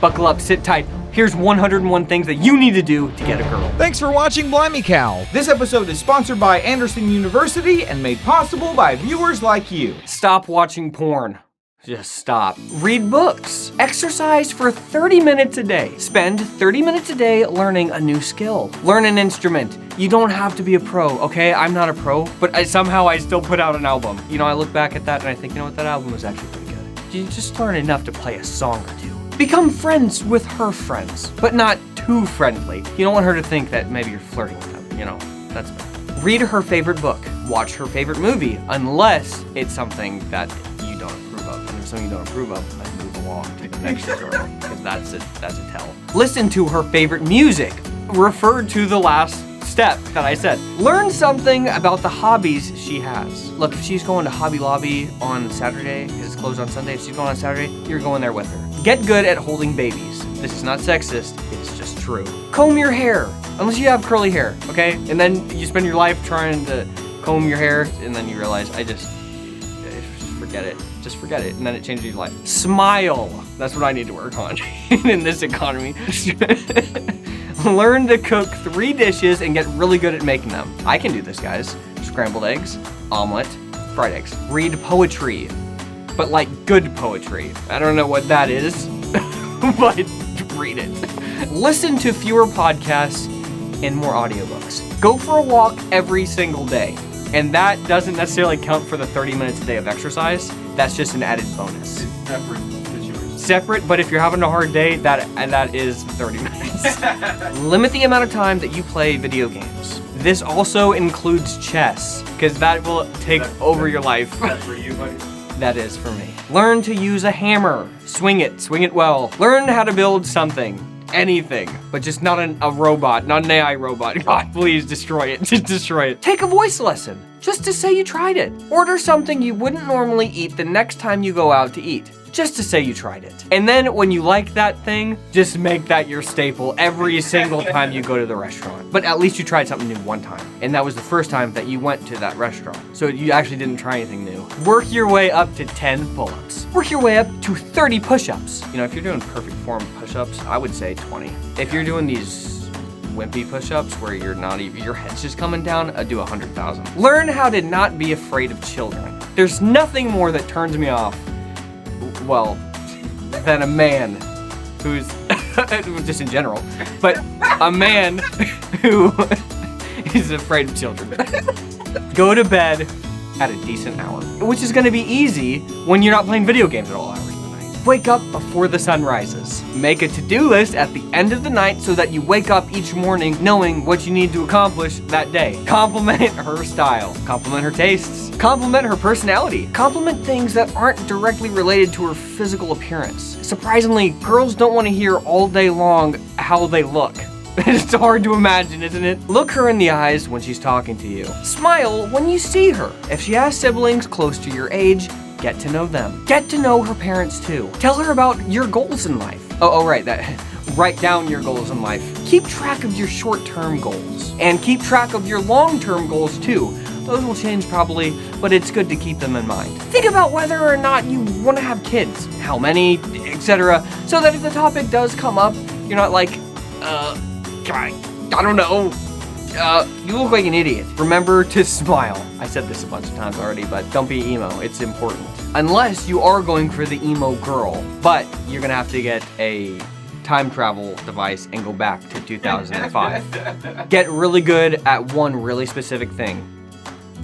Buckle up, sit tight. Here's 101 things that you need to do to get a girl. Thanks for watching Blimey Cow. This episode is sponsored by Anderson University and made possible by viewers like you. Stop watching porn. Just stop. Read books. Exercise for 30 minutes a day. Spend 30 minutes a day learning a new skill. Learn an instrument. You don't have to be a pro, okay? I'm not a pro, but somehow I still put out an album. You know, I look back at that and I think, you know what, that album was actually pretty good. You just learn enough to play a song or two. Become friends with her friends, but not too friendly. You don't want her to think that maybe you're flirting with them, you know, that's bad. Read her favorite book. Watch her favorite movie, unless it's something that you don't approve of. And if something you don't approve of, then move along to the next girl, because that's a tell. Listen to her favorite music. Refer to the last step that I said. Learn something about the hobbies she has. Look, if she's going to Hobby Lobby on Saturday, because it's closed on Sunday, if she's going on Saturday, you're going there with her. Get good at holding babies. This is not sexist, it's just true. Comb your hair, unless you have curly hair, okay? And then you spend your life trying to comb your hair, and then you realize, just forget it. Just forget it, and then it changes your life. Smile. That's what I need to work on in this economy. Learn to cook 3 dishes and get really good at making them. I can do this, guys. Scrambled eggs, omelet, fried eggs. Read poetry, but like good poetry. I don't know what that is, but read it. Listen to fewer podcasts and more audiobooks. Go for a walk every single day. And that doesn't necessarily count for the 30 minutes a day of exercise. That's just an added bonus. It's separate situation. Separate, but if you're having a hard day, that is 30 minutes. Limit the amount of time that you play video games. This also includes chess, because that will take over your life. That's for you, buddy. That is for me. Learn to use a hammer. Swing it well. Learn how to build something. Anything, but just not a robot, not an AI robot. God, please destroy it, just destroy it. Take a voice lesson, just to say you tried it. Order something you wouldn't normally eat the next time you go out to eat, just to say you tried it. And then when you like that thing, just make that your staple every single time you go to the restaurant. But at least you tried something new one time, and that was the first time that you went to that restaurant. So you actually didn't try anything new. Work your way up to 10 pull-ups. Work your way up to 30 push-ups. You know, if you're doing perfect form push-ups, I would say 20. If you're doing these wimpy push-ups where you're not even, your head's just coming down, do 100,000. Learn how to not be afraid of children. There's nothing more that turns me off, well, than a man who's, just in general, but a man who is afraid of children. Go to bed at a decent hour, which is gonna be easy when you're not playing video games at all hours of the night. Wake up before the sun rises. Make a to-do list at the end of the night so that you wake up each morning knowing what you need to accomplish that day. Compliment her style. Compliment her tastes. Compliment her personality. Compliment things that aren't directly related to her physical appearance. Surprisingly, girls don't want to hear all day long how they look. It's hard to imagine, isn't it? Look her in the eyes when she's talking to you. Smile when you see her. If she has siblings close to your age, get to know them. Get to know her parents too. Tell her about your goals in life. Right, write down your goals in life. Keep track of your short-term goals. And keep track of your long-term goals too. Those will change probably, but it's good to keep them in mind. Think about whether or not you want to have kids, how many, etc. So that if the topic does come up, you're not like, I don't know. You look like an idiot. Remember to smile. I said this a bunch of times already, but don't be emo. It's important. Unless you are going for the emo girl, but you're gonna have to get a time travel device and go back to 2005. Get really good at one really specific thing.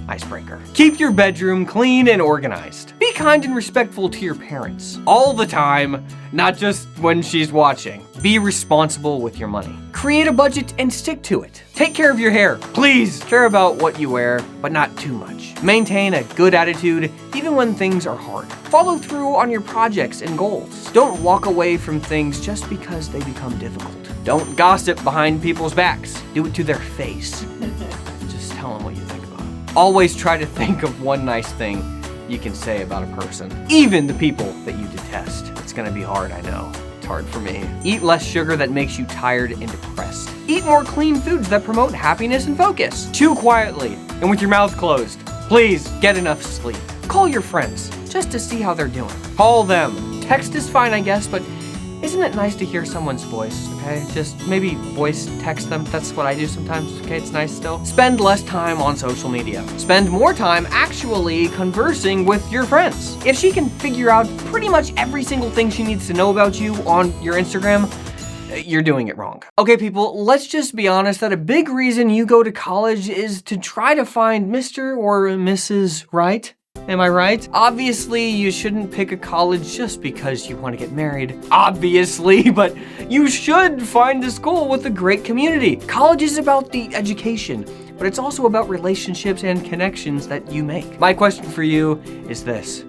Icebreaker. Keep your bedroom clean and organized. Be kind and respectful to your parents. All the time, not just when she's watching. Be responsible with your money. Create a budget and stick to it. Take care of your hair. Please care about what you wear, but not too much. Maintain a good attitude even when things are hard. Follow through on your projects and goals. Don't walk away from things just because they become difficult. Don't gossip behind people's backs. Do it to their face. Just tell them what you think about them. Always try to think of one nice thing you can say about a person, even the people that you detest. It's gonna be hard, I know. It's hard for me. Eat less sugar that makes you tired and depressed. Eat more clean foods that promote happiness and focus. Chew quietly and with your mouth closed. Please get enough sleep. Call your friends just to see how they're doing. Call them. Text is fine, I guess, but Isn't it nice to hear someone's voice, okay? Just maybe voice text them. That's what I do sometimes, okay? It's nice still. Spend less time on social media. Spend more time actually conversing with your friends. If she can figure out pretty much every single thing she needs to know about you on your Instagram, you're doing it wrong. Okay, people, let's just be honest that a big reason you go to college is to try to find Mr. or Mrs. Right. Am I right? Obviously, you shouldn't pick a college just because you want to get married. Obviously, but you should find a school with a great community. College is about the education, but it's also about relationships and connections that you make. My question for you is this: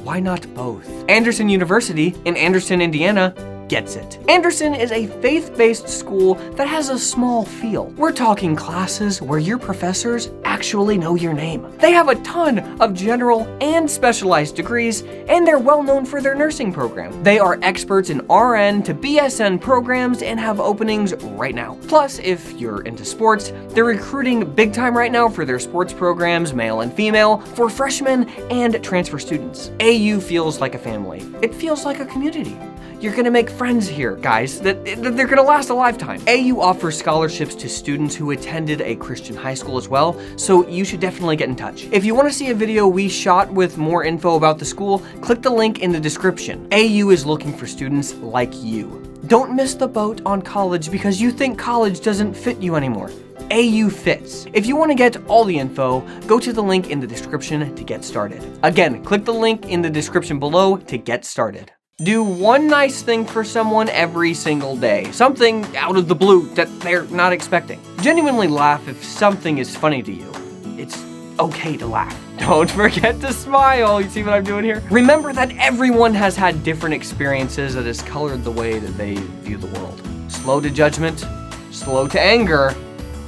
why not both? Anderson University in Anderson, Indiana gets it. Anderson is a faith-based school that has a small feel. We're talking classes where your professors actually know your name. They have a ton of general and specialized degrees, and they're well known for their nursing program. They are experts in RN to BSN programs and have openings right now. Plus, if you're into sports, they're recruiting big time right now for their sports programs, male and female, for freshmen and transfer students. AU feels like a family. It feels like a community. You're gonna make friends here, guys, that they're gonna last a lifetime. AU offers scholarships to students who attended a Christian high school as well, so you should definitely get in touch. If you wanna see a video we shot with more info about the school, click the link in the description. AU is looking for students like you. Don't miss the boat on college because you think college doesn't fit you anymore. AU fits. If you want to get all the info, go to the link in the description to get started. Again, click the link in the description below to get started. Do one nice thing for someone every single day. Something out of the blue that they're not expecting. Genuinely laugh if something is funny to you. It's okay to laugh. Don't forget to smile. You see what I'm doing here? Remember that everyone has had different experiences that has colored the way that they view the world. Slow to judgment, slow to anger,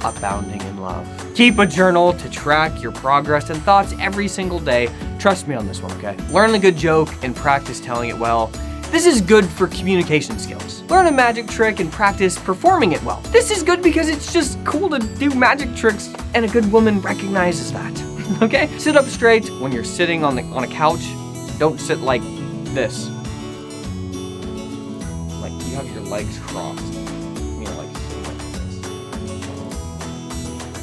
abounding in love. Keep a journal to track your progress and thoughts every single day. Trust me on this one, okay? Learn a good joke and practice telling it well. This is good for communication skills. Learn a magic trick and practice performing it well. This is good because it's just cool to do magic tricks and a good woman recognizes that, okay? Sit up straight when you're sitting on a couch. Don't sit like this. Like you have your legs crossed. You know, like sitting like this.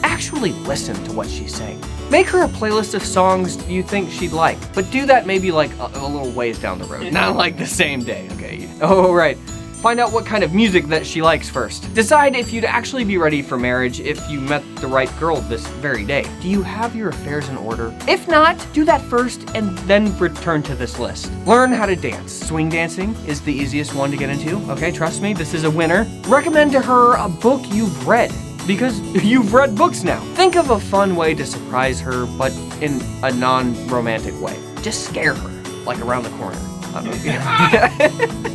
Actually listen to what she's saying. Make her a playlist of songs you think she'd like, but do that maybe like a little ways down the road, not like the same day, okay? Oh, right. Find out what kind of music that she likes first. Decide if you'd actually be ready for marriage if you met the right girl this very day. Do you have your affairs in order? If not, do that first and then return to this list. Learn how to dance. Swing dancing is the easiest one to get into, okay? Trust me, this is a winner. Recommend to her a book you've read, because you've read books now. Think of a fun way to surprise her, but in a non-romantic way. Just scare her, like around the corner.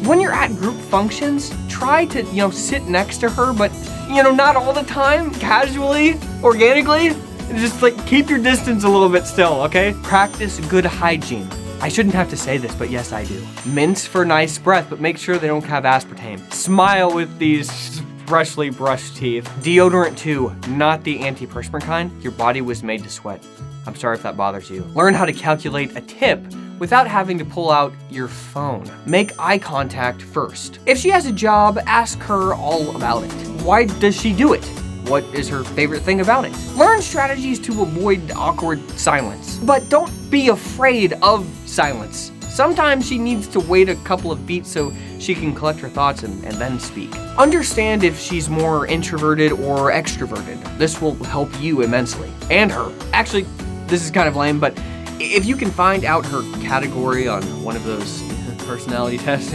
When you're at group functions, try to, sit next to her, but, not all the time, casually, organically. Just keep your distance a little bit still, okay? Practice good hygiene. I shouldn't have to say this, but yes, I do. Mints for nice breath, but make sure they don't have aspartame. Smile with these freshly brushed teeth. Deodorant too, not the antiperspirant kind. Your body was made to sweat. I'm sorry if that bothers you. Learn how to calculate a tip without having to pull out your phone. Make eye contact first. If she has a job, ask her all about it. Why does she do it? What is her favorite thing about it? Learn strategies to avoid awkward silence, but don't be afraid of silence. Sometimes she needs to wait a couple of beats so she can collect her thoughts and then speak. Understand if she's more introverted or extroverted. This will help you immensely, and her. Actually, this is kind of lame, but if you can find out her category on one of those personality tests,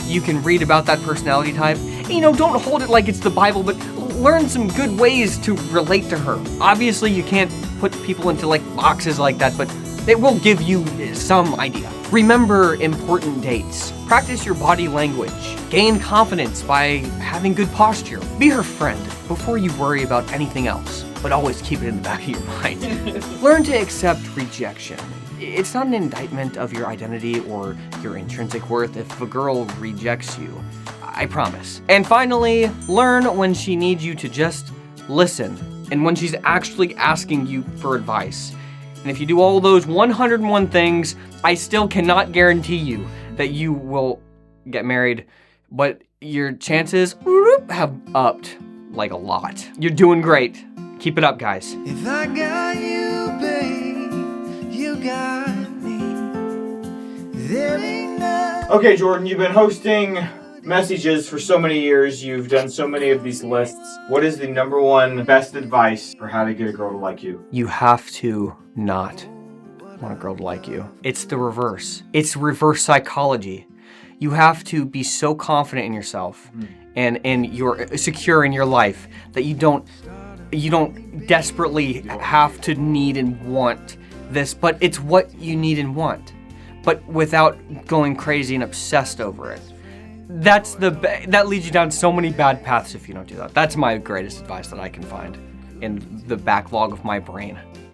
you can read about that personality type. Don't hold it like it's the Bible, but learn some good ways to relate to her. Obviously, you can't put people into boxes like that, but it will give you some idea. Remember important dates. Practice your body language. Gain confidence by having good posture. Be her friend before you worry about anything else, but always keep it in the back of your mind. Learn to accept rejection. It's not an indictment of your identity or your intrinsic worth if a girl rejects you. I promise. And finally, learn when she needs you to just listen and when she's actually asking you for advice. And if you do all those 101 things, I still cannot guarantee you that you will get married but your chances have upped like a lot. You're doing great. Keep it up, guys. If I got you, babe, you got me. There ain't nothing. Okay, Jordan, you've been hosting messages for so many years. You've done so many of these lists. What is the number one best advice for how to get a girl to like you? You have to not want a girl to like you. It's the reverse. It's reverse psychology. You have to be so confident in yourself and you're secure in your life that you don't desperately have to need and want this, but it's what you need and want, but without going crazy and obsessed over it. That leads you down so many bad paths if you don't do that. That's my greatest advice that I can find in the backlog of my brain.